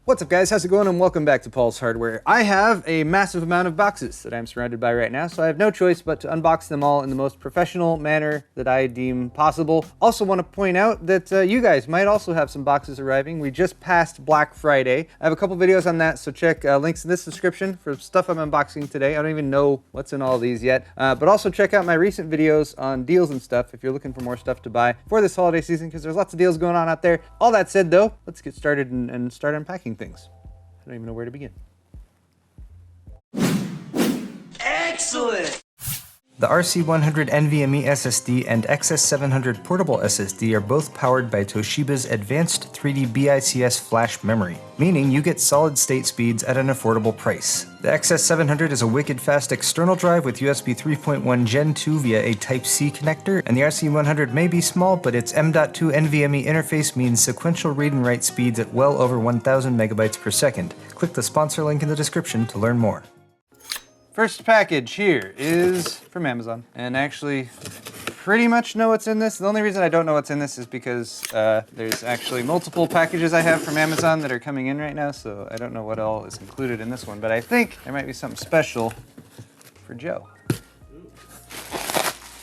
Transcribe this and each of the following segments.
What's up guys, how's it going, and welcome back to Paul's Hardware. I have a massive amount of boxes that I'm surrounded by right now, so I have no choice but to unbox them all in the most professional manner that I deem possible. Also want to point out that you guys might also have some boxes arriving. We just passed Black Friday. I have a couple videos on that, so check links in this description for stuff I'm unboxing today. I don't even know what's in all these yet, but also check out my recent videos on deals and stuff if you're looking for more stuff to buy for this holiday season, because there's lots of deals going on out there. All that said though, let's get started and start unpacking things. I don't even know where to begin. Excellent! The RC100 NVMe SSD and XS700 portable SSD are both powered by Toshiba's advanced 3D BICS flash memory, meaning you get solid state speeds at an affordable price. The XS700 is a wicked fast external drive with USB 3.1 Gen 2 via a Type-C connector, and the RC100 may be small, but its M.2 NVMe interface means sequential read and write speeds at well over 1000 megabytes per second. Click the sponsor link in the description to learn more. First package here is from Amazon, and I actually pretty much know what's in this. The only reason I don't know what's in this is because there's actually multiple packages I have from Amazon that are coming in right now, so I don't know what all is included in this one, but I think there might be something special for Joe.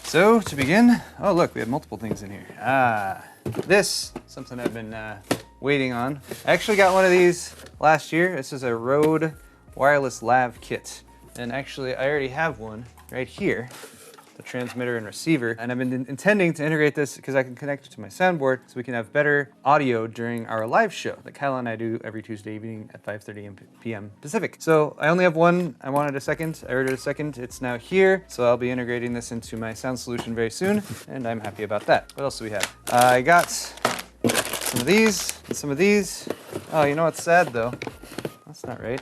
So to begin, oh look, we have multiple things in here. This, something I've been waiting on. I actually got one of these last year. This is a Rode wireless lav kit. And actually, I already have one right here, the transmitter and receiver. And I've been intending to integrate this because I can connect it to my soundboard so we can have better audio during our live show that Kyle and I do every Tuesday evening at 5:30 p.m. Pacific. So I only have one. I wanted a second. I ordered a second. It's now here. So I'll be integrating this into my sound solution very soon. And I'm happy about that. What else do we have? I got some of these and some of these. Oh, you know what's sad though? That's not right.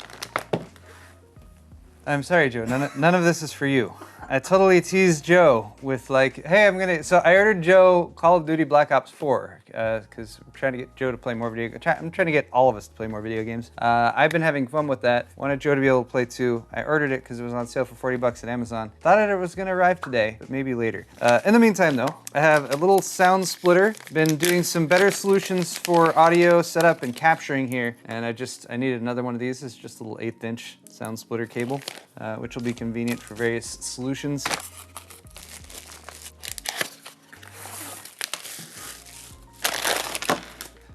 I'm sorry, Joe, none of this is for you. I totally teased Joe with like, hey, so I ordered Joe Call of Duty Black Ops 4, because I'm trying to get Joe to play more I'm trying to get all of us to play more video games. I've been having fun with that. Wanted Joe to be able to play too. I ordered it because it was on sale for 40 bucks at Amazon. Thought it was gonna arrive today, but maybe later. In the meantime though, I have a little sound splitter. Been doing some better solutions for audio setup and capturing here, and I needed another one of these. It's just a little 1/8 inch sound splitter cable, which will be convenient for various solutions.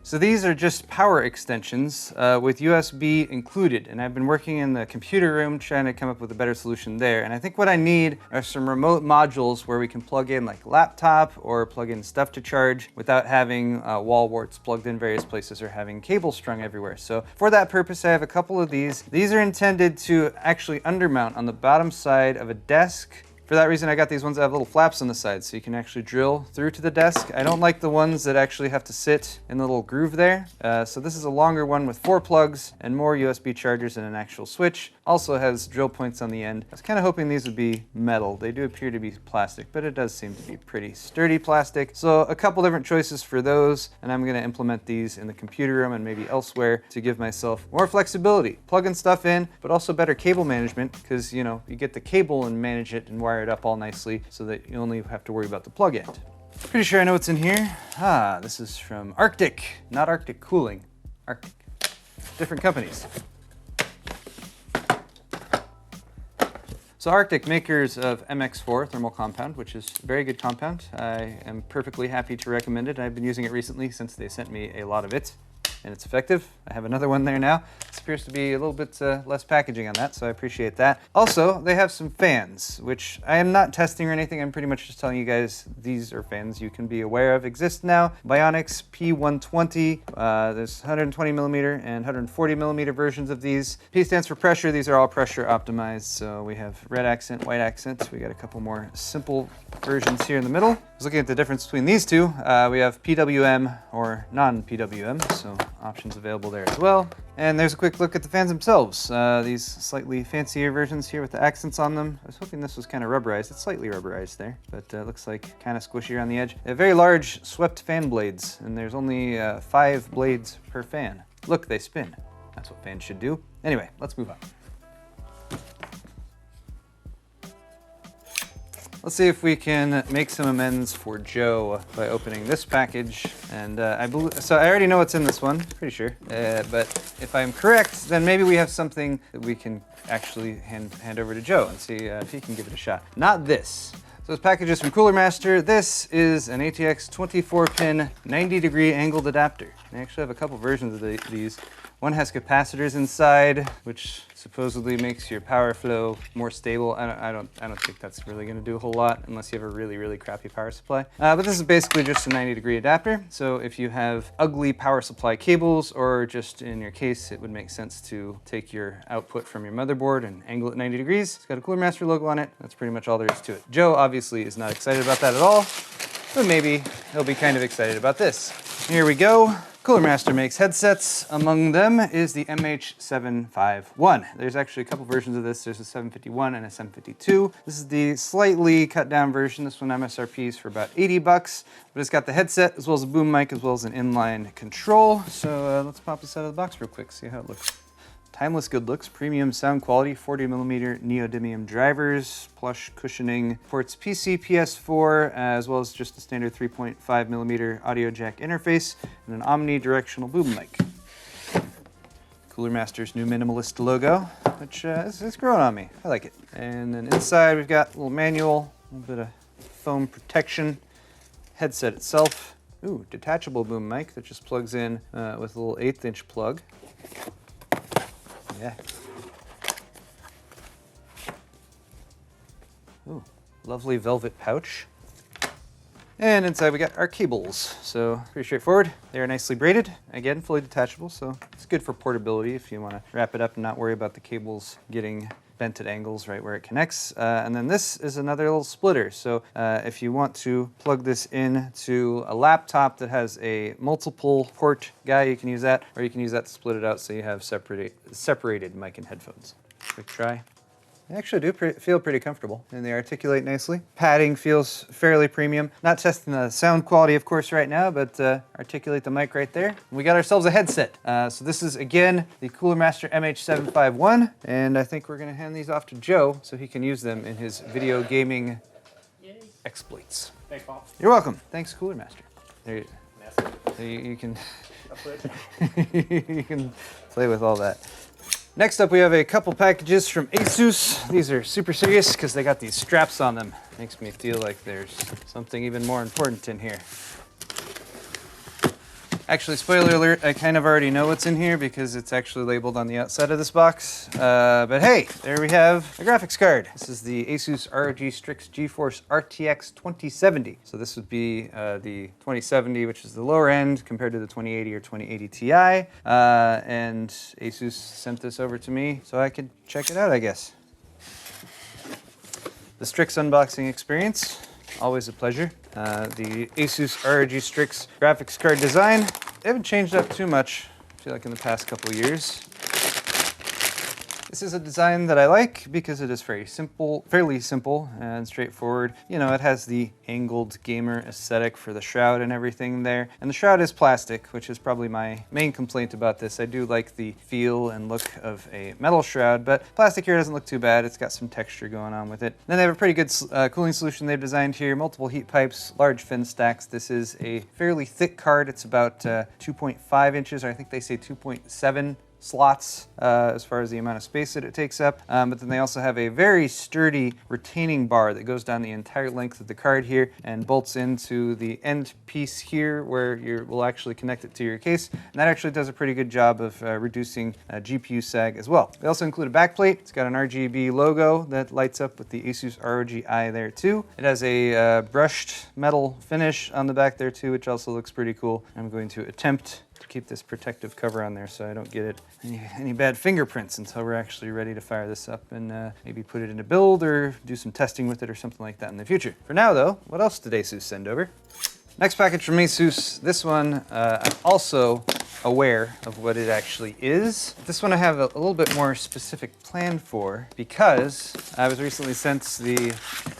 So these are just power extensions with USB included, and I've been working in the computer room trying to come up with a better solution there. And I think what I need are some remote modules where we can plug in like laptop or plug in stuff to charge without having wall warts plugged in various places or having cables strung everywhere. So for that purpose, I have a couple of these. These are intended to actually undermount on the bottom side of a desk. For that reason, I got these ones that have little flaps on the side so you can actually drill through to the desk. I don't like the ones that actually have to sit in the little groove there. So this is a longer one with 4 plugs and more USB chargers and an actual switch. Also has drill points on the end. I was kind of hoping these would be metal. They do appear to be plastic, but it does seem to be pretty sturdy plastic. So a couple different choices for those, and I'm gonna implement these in the computer room and maybe elsewhere to give myself more flexibility. Plugging stuff in, but also better cable management, because you know, you get the cable and manage it and wire it up all nicely so that you only have to worry about the plug end. Pretty sure I know what's in here. This is from Arctic, not Arctic Cooling, Arctic. Different companies. So Arctic, makers of MX4 thermal compound, which is a very good compound. I am perfectly happy to recommend it. I've been using it recently since they sent me a lot of it, and it's effective. I have another one there now. This appears to be a little bit less packaging on that, so I appreciate that. Also, they have some fans, which I am not testing or anything. I'm pretty much just telling you guys these are fans you can be aware of exist now. Bionix P120. There's 120 millimeter and 140 millimeter versions of these. P stands for pressure. These are all pressure optimized. So we have red accent, white accent. We got a couple more simple versions here in the middle. I was looking at the difference between these two. We have PWM or non-PWM, so options available there as well. And there's a quick look at the fans themselves. These slightly fancier versions here with the accents on them. I was hoping this was kind of rubberized. It's slightly rubberized there, but looks like kind of squishy around the edge. They have very large swept fan blades, and there's only 5 blades per fan. Look, they spin. That's what fans should do. Anyway, let's move on. let's see if we can make some amends for Joe by opening this package. And so I already know what's in this one, pretty sure. But if I'm correct, then maybe we have something that we can actually hand over to Joe and see if he can give it a shot. Not this. So this package is from Cooler Master. This is an ATX 24-pin 90-degree angled adapter. They actually have a couple versions of these. One has capacitors inside, which supposedly makes your power flow more stable. I don't think that's really going to do a whole lot unless you have a really, really crappy power supply. But this is basically just a 90-degree adapter. So if you have ugly power supply cables, or just in your case, it would make sense to take your output from your motherboard and angle it 90 degrees. It's got a Cooler Master logo on it. That's pretty much all there is to it. Joe obviously is not excited about that at all, but maybe he'll be kind of excited about this. Here we go. Cooler Master makes headsets. Among them is the MH751. There's actually a couple versions of this. There's a 751 and a 752. This is the slightly cut down version. This one MSRP is for about 80 bucks, but it's got the headset as well as a boom mic as well as an inline control. So let's pop this out of the box real quick, see how it looks. Timeless good looks, premium sound quality, 40mm neodymium drivers, plush cushioning, ports PC, PS4, as well as just a standard 3.5mm audio jack interface, and an omnidirectional boom mic. Cooler Master's new minimalist logo, which is growing on me. I like it. And then inside we've got a little manual, a little bit of foam protection, headset itself. Ooh, detachable boom mic that just plugs in with a little 1/8" plug. Yeah. Ooh, lovely velvet pouch. And inside we got our cables. So pretty straightforward. They are nicely braided. Again, fully detachable, so it's good for portability if you want to wrap it up and not worry about the cables getting bent at angles right where it connects. And then this is another little splitter. So if you want to plug this in to a laptop that has a multiple port guy, you can use that, or you can use that to split it out so you have separated mic and headphones. Quick try. They actually do feel pretty comfortable, and they articulate nicely. Padding feels fairly premium. Not testing the sound quality, of course, right now, but articulate the mic right there. We got ourselves a headset. So this is, again, the Cooler Master MH751, and I think we're gonna hand these off to Joe so he can use them in his video gaming exploits. Thanks, Paul. You're welcome. Thanks, Cooler Master. There you can, you can play with all that. Next up, we have a couple packages from Asus. These are super serious because they got these straps on them. Makes me feel like there's something even more important in here. Actually, spoiler alert, I kind of already know what's in here because it's actually labeled on the outside of this box. But hey, there we have a graphics card. This is the Asus ROG Strix GeForce RTX 2070. So this would be the 2070, which is the lower end compared to the 2080 or 2080 Ti. And Asus sent this over to me so I could check it out, I guess. The Strix unboxing experience. Always a pleasure. The Asus ROG Strix graphics card design. They haven't changed up too much, I feel like, in the past couple of years. This is a design that I like because it is fairly simple and straightforward. You know, it has the angled gamer aesthetic for the shroud and everything there. And the shroud is plastic, which is probably my main complaint about this. I do like the feel and look of a metal shroud, but plastic here doesn't look too bad. It's got some texture going on with it. Then they have a pretty good cooling solution they've designed here. Multiple heat pipes, large fin stacks. This is a fairly thick card. It's about 2.5 inches, or I think they say 2.7 slots as far as the amount of space that it takes up. But then they also have a very sturdy retaining bar that goes down the entire length of the card here and bolts into the end piece here where you will actually connect it to your case. And that actually does a pretty good job of reducing GPU sag as well. They also include a backplate. It's got an RGB logo that lights up with the Asus ROG Eye there too. It has a brushed metal finish on the back there too, which also looks pretty cool. I'm going to attempt to keep this protective cover on there so I don't get any bad fingerprints until we're actually ready to fire this up and maybe put it in a build or do some testing with it or something like that in the future. For now though, what else did Asus send over? Next package from Asus. This one, I'm also aware of what it actually is. This one I have a little bit more specific plan for because I was recently sent the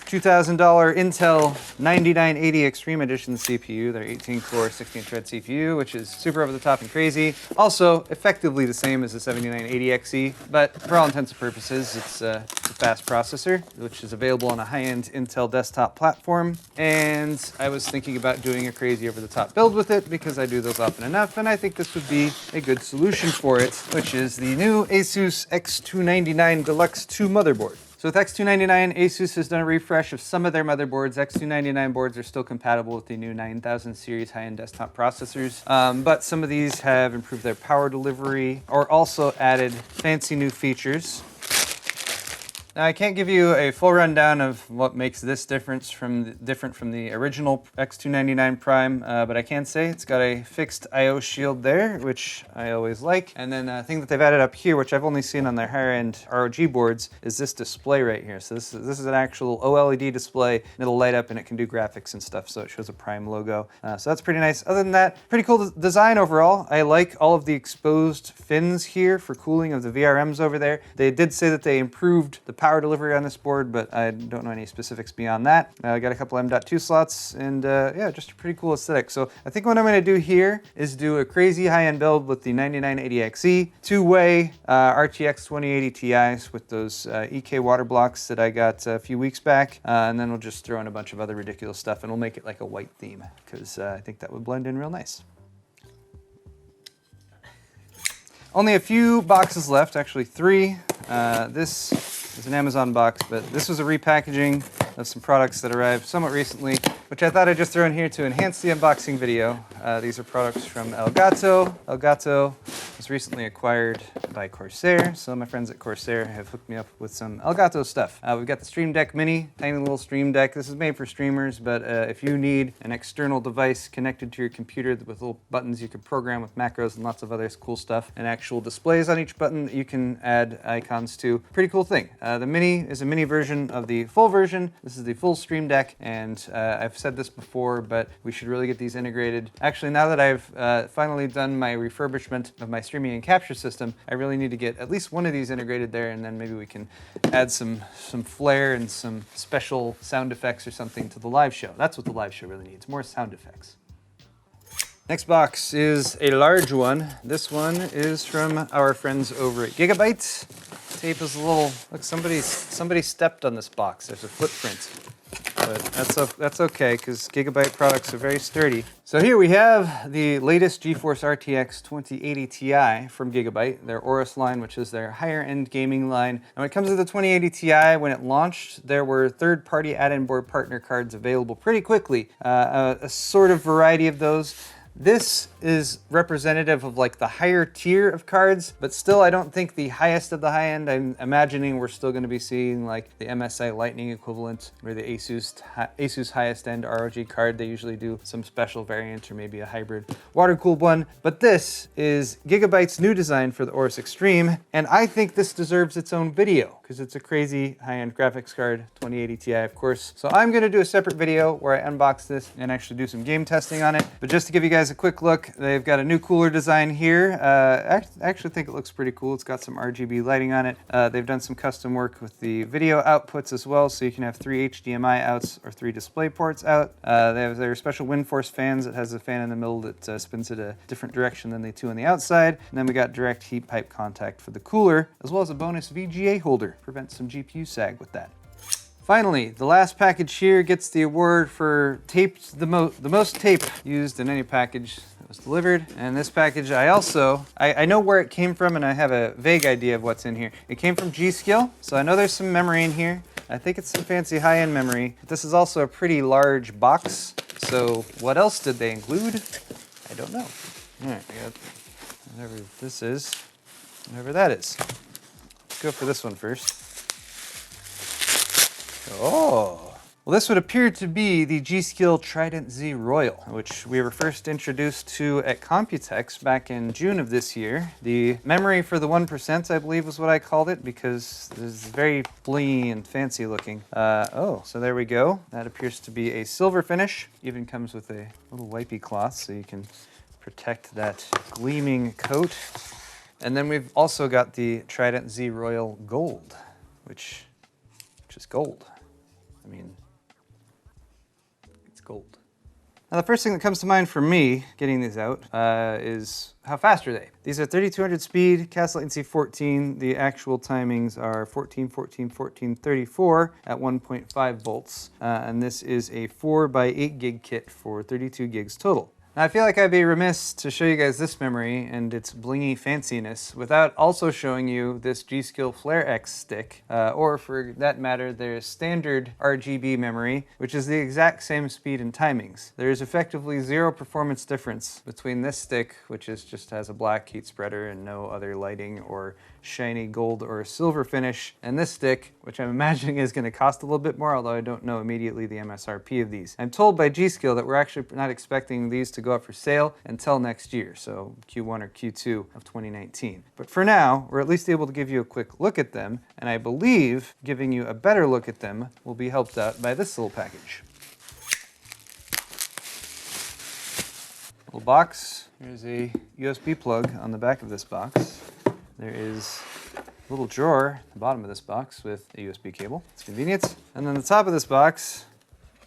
$2,000 Intel 9980 Extreme Edition CPU, their 18-core, 16-thread CPU, which is super over the top and crazy. Also, effectively the same as the 7980XE, but for all intents and purposes, it's the fast processor, which is available on a high-end Intel desktop platform. And I was thinking about doing a crazy over-the-top build with it because I do those often enough, and I think this would be a good solution for it, which is the new Asus X299 Deluxe 2 motherboard. So with X299, Asus has done a refresh of some of their motherboards. X299 boards are still compatible with the new 9000 series high-end desktop processors, but some of these have improved their power delivery or also added fancy new features. Now, I can't give you a full rundown of what makes this different from the original X299 Prime, but I can say it's got a fixed I/O shield there, which I always like. And then a thing that they've added up here, which I've only seen on their higher-end ROG boards, is this display right here. So this is an actual OLED display, and it'll light up and it can do graphics and stuff, so it shows a Prime logo. So that's pretty nice. Other than that, pretty cool design overall. I like all of the exposed fins here for cooling of the VRMs over there. They did say that they improved the power delivery on this board, but I don't know any specifics beyond that. I got a couple M.2 slots, and yeah, just a pretty cool aesthetic. So I think what I'm going to do here is do a crazy high-end build with the 9980XE, two-way RTX 2080 Ti's with those EK water blocks that I got a few weeks back, and then we'll just throw in a bunch of other ridiculous stuff, and we'll make it like a white theme, because I think that would blend in real nice. Only a few boxes left, actually 3. This is an Amazon box, but this was a repackaging of some products that arrived somewhat recently, which I thought I'd just throw in here to enhance the unboxing video. These are products from Elgato. Elgato was recently acquired by Corsair, so my friends at Corsair have hooked me up with some Elgato stuff. We've got the Stream Deck Mini, tiny little Stream Deck. This is made for streamers, but if you need an external device connected to your computer with little buttons you can program with macros and lots of other cool stuff, and actual displays on each button that you can add icons to, pretty cool thing. The Mini is a mini version of the full version. This is the full Stream Deck, and I've said this before, but we should really get these integrated. Actually, now that I've finally done my refurbishment of my streaming and capture system, I really need to get at least one of these integrated there, and then maybe we can add some flair and some special sound effects or something to the live show. That's what the live show really needs, more sound effects. Next box is a large one. This one is from our friends over at Gigabyte. Tape is a little, look, somebody stepped on this box. There's a footprint, but that's okay, because Gigabyte products are very sturdy. So here we have the latest GeForce RTX 2080 Ti from Gigabyte, their Aorus line, which is their higher-end gaming line. And when it comes to the 2080 Ti, when it launched, there were third-party add-in board partner cards available pretty quickly. A sort of variety of those. This is representative of like the higher tier of cards, but still I don't think the highest of the high end. I'm imagining we're still going to be seeing like the MSI Lightning equivalent or the Asus highest end ROG card. They usually do some special variant or maybe a hybrid water-cooled one. But this is Gigabyte's new design for the Aorus Extreme, and I think this deserves its own video because it's a crazy high-end graphics card, 2080 Ti of course. So I'm going to do a separate video where I unbox this and actually do some game testing on it. But just to give you guys a quick look, they've got a new cooler design here. I actually think it looks pretty cool. It's got some RGB lighting on it. They've done some custom work with the video outputs as well, so you can have 3 HDMI outs or 3 display ports out. They have their special wind force fans that has a fan in the middle that spins it a different direction than the two on the outside. And then we got direct heat pipe contact for the cooler, as well as a bonus VGA holder. Prevent some GPU sag with that. Finally, the last package here gets the award for the most tape used in any package that was delivered. And this package, I know where it came from, and I have a vague idea of what's in here. It came from G.Skill, so I know there's some memory in here. I think it's some fancy high-end memory. But this is also a pretty large box, so what else did they include? I don't know. All right, I got whatever this is, whatever that is. Let's go for this one first. Oh, well, this would appear to be the G.Skill Trident Z Royal, which we were first introduced to at Computex back in June of this year. The memory for the 1%, I believe, was what I called it, because this is very blingy and fancy looking. Oh, so there we go. That appears to be a silver finish. Even comes with a little wipey cloth, so you can protect that gleaming coat. And then we've also got the Trident Z Royal Gold, which is gold. I mean, it's gold. Now, the first thing that comes to mind for me getting these out is how fast are they? These are 3200 speed, cast latency 14. The actual timings are 14, 14, 14, 34 at 1.5 volts. And this is a 4x8 gig kit for 32 gigs total. Now, I feel like I'd be remiss to show you guys this memory and its blingy fanciness without also showing you this G.Skill Flare X stick, or for that matter, their standard RGB memory, which is the exact same speed and timings. There is effectively zero performance difference between this stick, which just has a black heat spreader and no other lighting or shiny gold or silver finish, and this stick, which I'm imagining is going to cost a little bit more, although I don't know immediately the MSRP of these. I'm told by G.Skill that we're actually not expecting these to go up for sale until next year, so Q1 or Q2 of 2019. But for now, we're at least able to give you a quick look at them, and I believe giving you a better look at them will be helped out by this little package. Little box. Here's a USB plug on the back of this box. There is a little drawer at the bottom of this box with a USB cable. It's convenient. And then the top of this box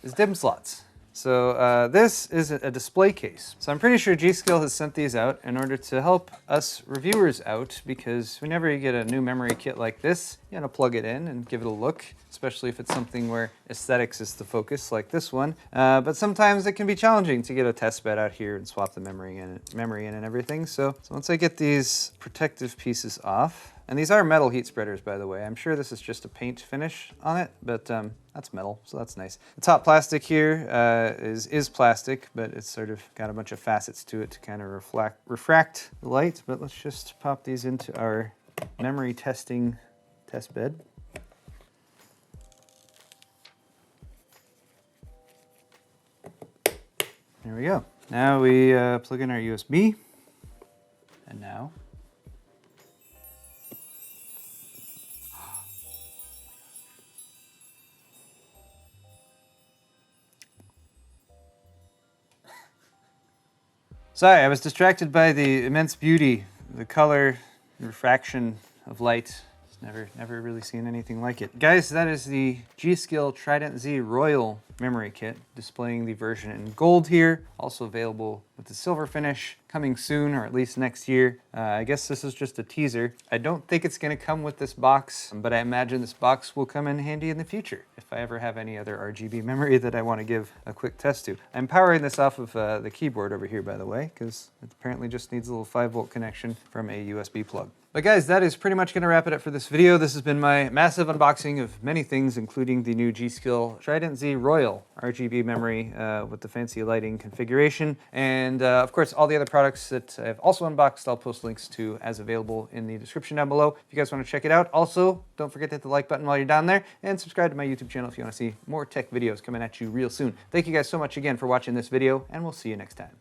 is DIMM slots. So this is a display case. So I'm pretty sure G.Skill has sent these out in order to help us reviewers out, because whenever you get a new memory kit like this, you gotta plug it in and give it a look, especially if it's something where aesthetics is the focus like this one. But sometimes it can be challenging to get a test bed out here and swap the memory in and everything. So once I get these protective pieces off, and these are metal heat spreaders, by the way. I'm sure this is just a paint finish on it, but that's metal, so that's nice. The top plastic here is plastic, but it's sort of got a bunch of facets to it to kind of refract the light. But let's just pop these into our memory testing test bed. There we go. Now we plug in our USB, and now sorry, I was distracted by the immense beauty, the color, refraction of light. Never really seen anything like it. Guys, that is the G.Skill Trident Z Royal memory kit, displaying the version in gold here, also available with the silver finish, coming soon, or at least next year. I guess this is just a teaser. I don't think it's gonna come with this box, but I imagine this box will come in handy in the future if I ever have any other RGB memory that I wanna give a quick test to. I'm powering this off of the keyboard over here, by the way, because it apparently just needs a little 5-volt connection from a USB plug. But guys, that is pretty much gonna wrap it up for this video. This has been my massive unboxing of many things, including the new G.Skill Trident Z Royal RGB memory with the fancy lighting configuration. And of course, all the other products that I've also unboxed, I'll post links to as available in the description down below if you guys want to check it out. Also, don't forget to hit the like button while you're down there, and subscribe to my YouTube channel if you want to see more tech videos coming at you real soon. Thank you guys so much again for watching this video, and we'll see you next time.